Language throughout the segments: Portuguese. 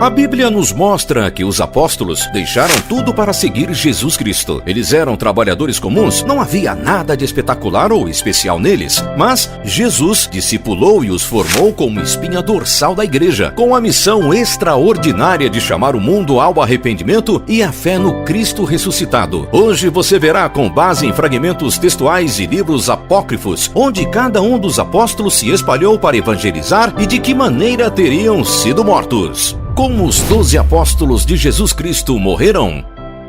A Bíblia nos mostra que os apóstolos deixaram tudo para seguir Jesus Cristo. Eles eram trabalhadores comuns, não havia nada de espetacular ou especial neles, mas Jesus discipulou e os formou como espinha dorsal da igreja, com a missão extraordinária de chamar o mundo ao arrependimento e à fé no Cristo ressuscitado. Hoje você verá, com base em fragmentos textuais e livros apócrifos, onde cada um dos apóstolos se espalhou para evangelizar e de que maneira teriam sido mortos. Como os 12 apóstolos de Jesus Cristo morreram?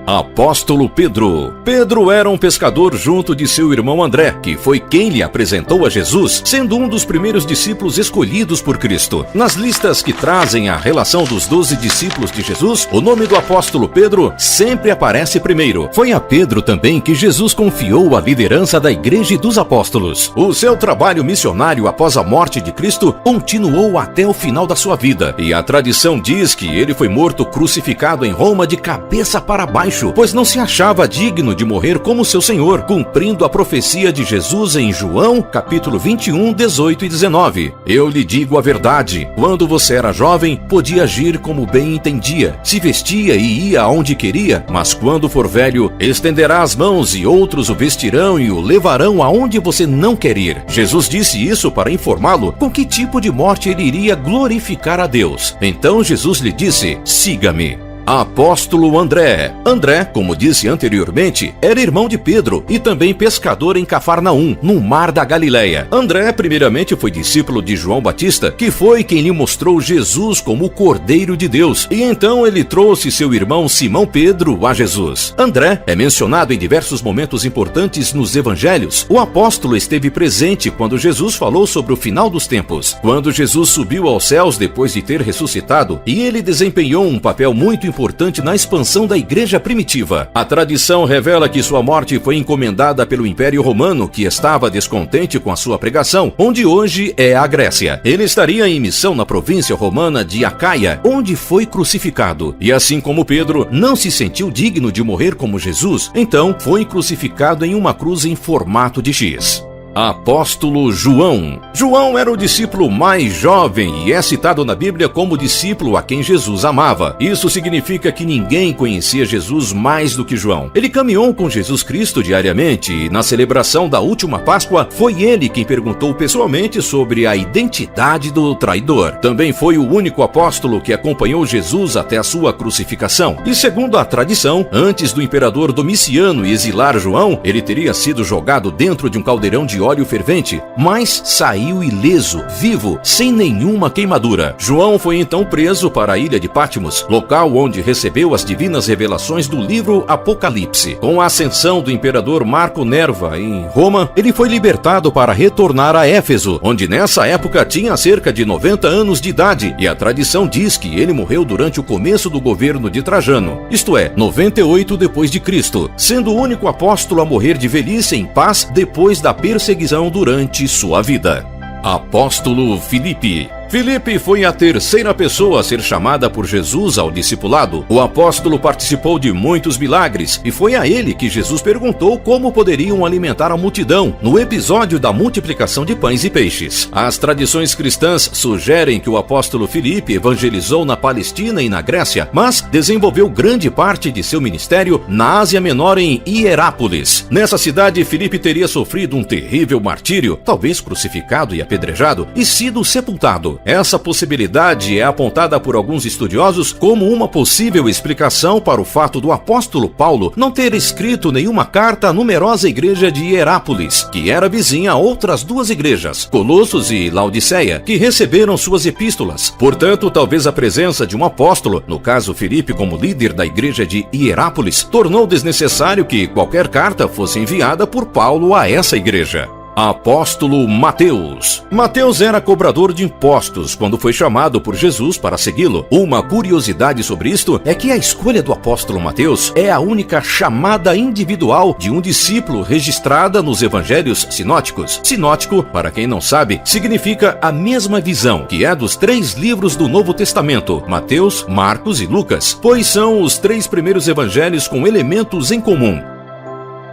Apóstolo Pedro. Pedro era um pescador junto de seu irmão André, que foi quem lhe apresentou a Jesus, sendo um dos primeiros discípulos escolhidos por Cristo. Nas listas que trazem a relação dos 12 discípulos de Jesus, o nome do apóstolo Pedro sempre aparece primeiro. Foi a Pedro também que Jesus confiou a liderança da Igreja dos Apóstolos. O seu trabalho missionário após a morte de Cristo continuou até o final da sua vida, e a tradição diz que ele foi morto crucificado em Roma de cabeça para baixo, pois não se achava digno de morrer como seu Senhor, cumprindo a profecia de Jesus em João, capítulo 21, 18 e 19. Eu lhe digo a verdade, quando você era jovem, podia agir como bem entendia, se vestia e ia aonde queria, mas quando for velho, estenderá as mãos e outros o vestirão e o levarão aonde você não quer ir. Jesus disse isso para informá-lo com que tipo de morte ele iria glorificar a Deus. Então Jesus lhe disse: siga-me. Apóstolo André. André, como disse anteriormente, era irmão de Pedro e também pescador em Cafarnaum, no mar da Galileia. André primeiramente foi discípulo de João Batista, que foi quem lhe mostrou Jesus como o Cordeiro de Deus, e então ele trouxe seu irmão Simão Pedro a Jesus. André é mencionado em diversos momentos importantes nos evangelhos. O apóstolo esteve presente quando Jesus falou sobre o final dos tempos, quando Jesus subiu aos céus depois de ter ressuscitado, e ele desempenhou um papel muito importante na expansão da igreja primitiva. A tradição revela que sua morte foi encomendada pelo Império Romano, que estava descontente com a sua pregação, onde hoje é a Grécia. Ele estaria em missão na província romana de Acaia, onde foi crucificado. E assim como Pedro não se sentiu digno de morrer como Jesus, então foi crucificado em uma cruz em formato de X. Apóstolo João. João era o discípulo mais jovem e é citado na Bíblia como discípulo a quem Jesus amava. Isso significa que ninguém conhecia Jesus mais do que João. Ele caminhou com Jesus Cristo diariamente e na celebração da última Páscoa foi ele quem perguntou pessoalmente sobre a identidade do traidor. Também foi o único apóstolo que acompanhou Jesus até a sua crucificação. E segundo a tradição, antes do imperador Domiciano exilar João, ele teria sido jogado dentro de um caldeirão de óleo fervente, mas saiu ileso, vivo, sem nenhuma queimadura. João foi então preso para a ilha de Patmos, local onde recebeu as divinas revelações do livro Apocalipse. Com a ascensão do imperador Marco Nerva em Roma, ele foi libertado para retornar a Éfeso, onde nessa época tinha cerca de 90 anos de idade, e a tradição diz que ele morreu durante o começo do governo de Trajano, isto é, 98 depois de Cristo, sendo o único apóstolo a morrer de velhice em paz depois da perseguição durante sua vida. Apóstolo Filipe. Filipe foi a terceira pessoa a ser chamada por Jesus ao discipulado. O apóstolo participou de muitos milagres e foi a ele que Jesus perguntou como poderiam alimentar a multidão no episódio da multiplicação de pães e peixes. As tradições cristãs sugerem que o apóstolo Filipe evangelizou na Palestina e na Grécia, mas desenvolveu grande parte de seu ministério na Ásia Menor em Hierápolis. Nessa cidade, Filipe teria sofrido um terrível martírio, talvez crucificado e apedrejado, e sido sepultado. Essa possibilidade é apontada por alguns estudiosos como uma possível explicação para o fato do apóstolo Paulo não ter escrito nenhuma carta à numerosa igreja de Hierápolis, que era vizinha a outras duas igrejas, Colossos e Laodiceia, que receberam suas epístolas. Portanto, talvez a presença de um apóstolo, no caso Filipe como líder da igreja de Hierápolis, tornou desnecessário que qualquer carta fosse enviada por Paulo a essa igreja. Apóstolo Mateus. Mateus era cobrador de impostos quando foi chamado por Jesus para segui-lo. Uma curiosidade sobre isto é que a escolha do apóstolo Mateus é a única chamada individual de um discípulo registrada nos evangelhos sinóticos. Sinótico, para quem não sabe, significa a mesma visão, que é dos 3 livros do Novo Testamento, Mateus, Marcos e Lucas, pois são os 3 primeiros evangelhos com elementos em comum.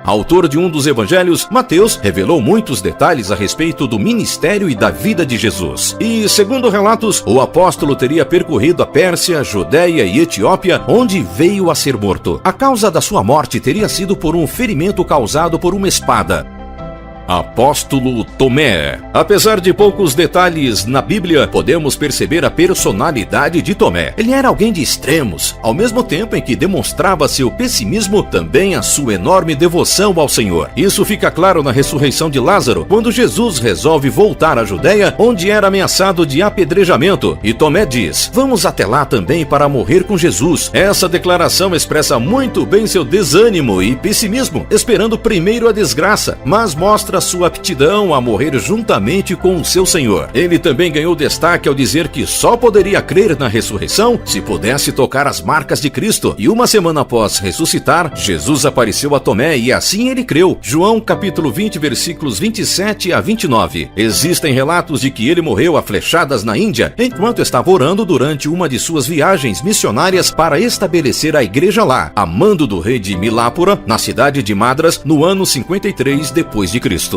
Autor de um dos evangelhos, Mateus revelou muitos detalhes a respeito do ministério e da vida de Jesus. E, segundo relatos, o apóstolo teria percorrido a Pérsia, Judéia e Etiópia, onde veio a ser morto. A causa da sua morte teria sido por um ferimento causado por uma espada. Apóstolo Tomé. Apesar de poucos detalhes na Bíblia, podemos perceber a personalidade de Tomé. Ele era alguém de extremos, ao mesmo tempo em que demonstrava seu pessimismo, também a sua enorme devoção ao Senhor. Isso fica claro na ressurreição de Lázaro, quando Jesus resolve voltar à Judéia, onde era ameaçado de apedrejamento, e Tomé diz: "Vamos até lá também para morrer com Jesus." Essa declaração expressa muito bem seu desânimo e pessimismo, esperando primeiro a desgraça, mas mostra sua aptidão a morrer juntamente com o seu Senhor. Ele também ganhou destaque ao dizer que só poderia crer na ressurreição se pudesse tocar as marcas de Cristo. E uma semana após ressuscitar, Jesus apareceu a Tomé e assim ele creu. João capítulo 20, versículos 27 a 29. Existem relatos de que ele morreu a flechadas na Índia, enquanto estava orando durante uma de suas viagens missionárias para estabelecer a igreja lá, a mando do rei de Milápora, na cidade de Madras, no ano 53 depois de Cristo.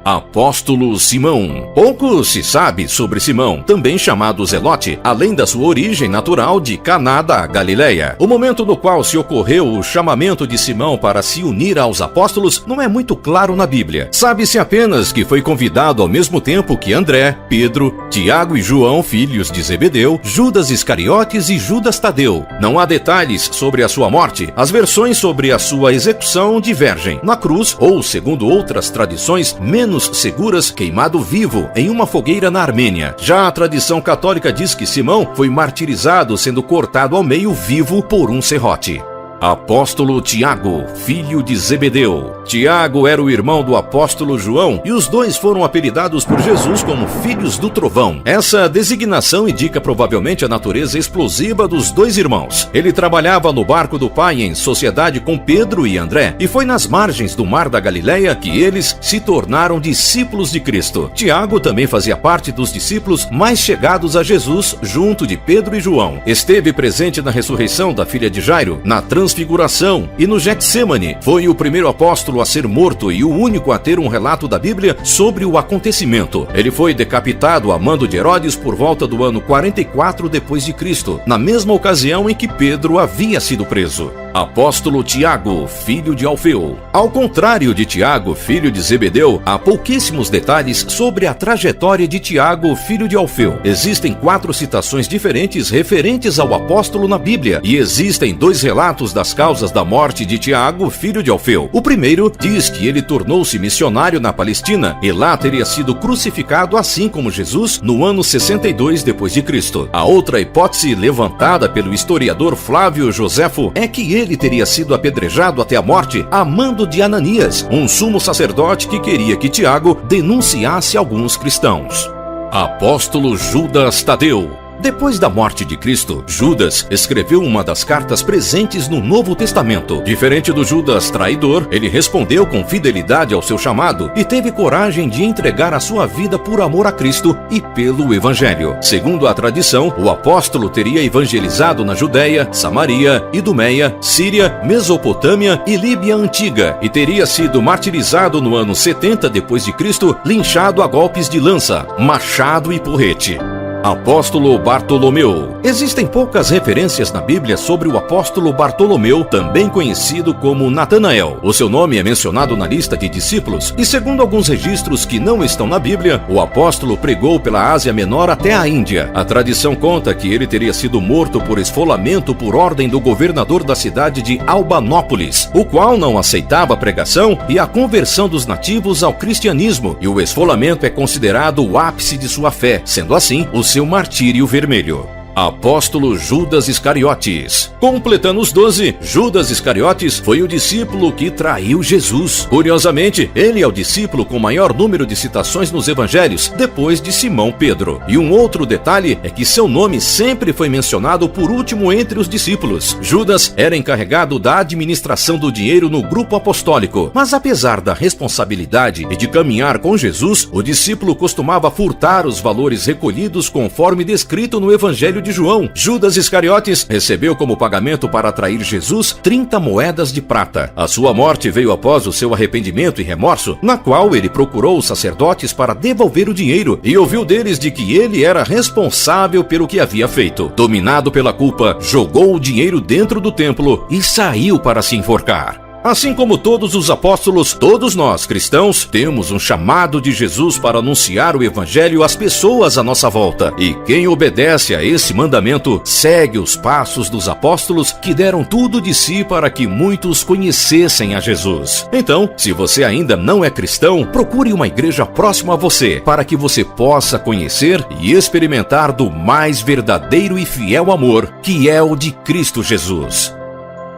Apóstolo Simão. Pouco se sabe sobre Simão, também chamado Zelote, além da sua origem natural de Caná da Galileia. O momento no qual se ocorreu o chamamento de Simão para se unir aos apóstolos não é muito claro na Bíblia. Sabe-se apenas que foi convidado ao mesmo tempo que André, Pedro, Tiago e João, filhos de Zebedeu, Judas Iscariotes e Judas Tadeu. Não há detalhes sobre a sua morte. As versões sobre a sua execução divergem. Na cruz, ou segundo outras tradições menos seguras, queimado vivo em uma fogueira na Armênia. Já a tradição católica diz que Simão foi martirizado sendo cortado ao meio vivo por um serrote. Apóstolo Tiago, filho de Zebedeu. Tiago era o irmão do apóstolo João e os dois foram apelidados por Jesus como filhos do trovão. Essa designação indica provavelmente a natureza explosiva dos dois irmãos. Ele trabalhava no barco do pai em sociedade com Pedro e André, e foi nas margens do mar da Galileia que eles se tornaram discípulos de Cristo. Tiago também fazia parte dos discípulos mais chegados a Jesus, junto de Pedro e João. Esteve presente na ressurreição da filha de Jairo, na Transfiguração e no Getsêmani. Foi o primeiro apóstolo a ser morto e o único a ter um relato da Bíblia sobre o acontecimento. Ele foi decapitado a mando de Herodes por volta do ano 44 depois de Cristo, na mesma ocasião em que Pedro havia sido preso. Apóstolo Tiago, filho de Alfeu. Ao contrário de Tiago, filho de Zebedeu, há pouquíssimos detalhes sobre a trajetória de Tiago, filho de Alfeu. Existem 4 citações diferentes referentes ao apóstolo na Bíblia, e existem 2 relatos das causas da morte de Tiago, filho de Alfeu. O primeiro diz que ele tornou-se missionário na Palestina e lá teria sido crucificado assim como Jesus no ano 62 depois de Cristo. A outra hipótese levantada pelo historiador Flávio Joséfo é que ele teria sido apedrejado até a morte a mando de Ananias, um sumo sacerdote que queria que Tiago denunciasse alguns cristãos. Apóstolo Judas Tadeu. Depois da morte de Cristo, Judas escreveu uma das cartas presentes no Novo Testamento. Diferente do Judas traidor, ele respondeu com fidelidade ao seu chamado e teve coragem de entregar a sua vida por amor a Cristo e pelo Evangelho. Segundo a tradição, o apóstolo teria evangelizado na Judéia, Samaria, Idumeia, Síria, Mesopotâmia e Líbia Antiga e teria sido martirizado no ano 70 depois de Cristo, linchado a golpes de lança, machado e porrete. Apóstolo Bartolomeu. Existem poucas referências na Bíblia sobre o apóstolo Bartolomeu, também conhecido como Natanael. O seu nome é mencionado na lista de discípulos e, segundo alguns registros que não estão na Bíblia, o apóstolo pregou pela Ásia Menor até a Índia. A tradição conta que ele teria sido morto por esfolamento por ordem do governador da cidade de Albanópolis, o qual não aceitava a pregação e a conversão dos nativos ao cristianismo, e o esfolamento é considerado o ápice de sua fé, sendo assim o seu martírio vermelho. Apóstolo Judas Iscariotes. Completando os 12, Judas Iscariotes foi o discípulo que traiu Jesus. Curiosamente, ele é o discípulo com maior número de citações nos evangelhos, depois de Simão Pedro. E um outro detalhe é que seu nome sempre foi mencionado por último entre os discípulos. Judas era encarregado da administração do dinheiro no grupo apostólico, mas apesar da responsabilidade e de caminhar com Jesus, o discípulo costumava furtar os valores recolhidos conforme descrito no evangelho de de João, Judas Iscariotes recebeu como pagamento para atrair Jesus 30 moedas de prata. A sua morte veio após o seu arrependimento e remorso, na qual ele procurou os sacerdotes para devolver o dinheiro e ouviu deles de que ele era responsável pelo que havia feito. Dominado pela culpa, jogou o dinheiro dentro do templo e saiu para se enforcar. Assim como todos os apóstolos, todos nós, cristãos, temos um chamado de Jesus para anunciar o evangelho às pessoas à nossa volta. E quem obedece a esse mandamento, segue os passos dos apóstolos que deram tudo de si para que muitos conhecessem a Jesus. Então, se você ainda não é cristão, procure uma igreja próxima a você, para que você possa conhecer e experimentar do mais verdadeiro e fiel amor, que é o de Cristo Jesus.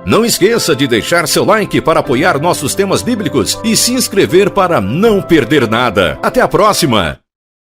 Não esqueça de deixar seu like para apoiar nossos temas bíblicos e se inscrever para não perder nada. Até a próxima!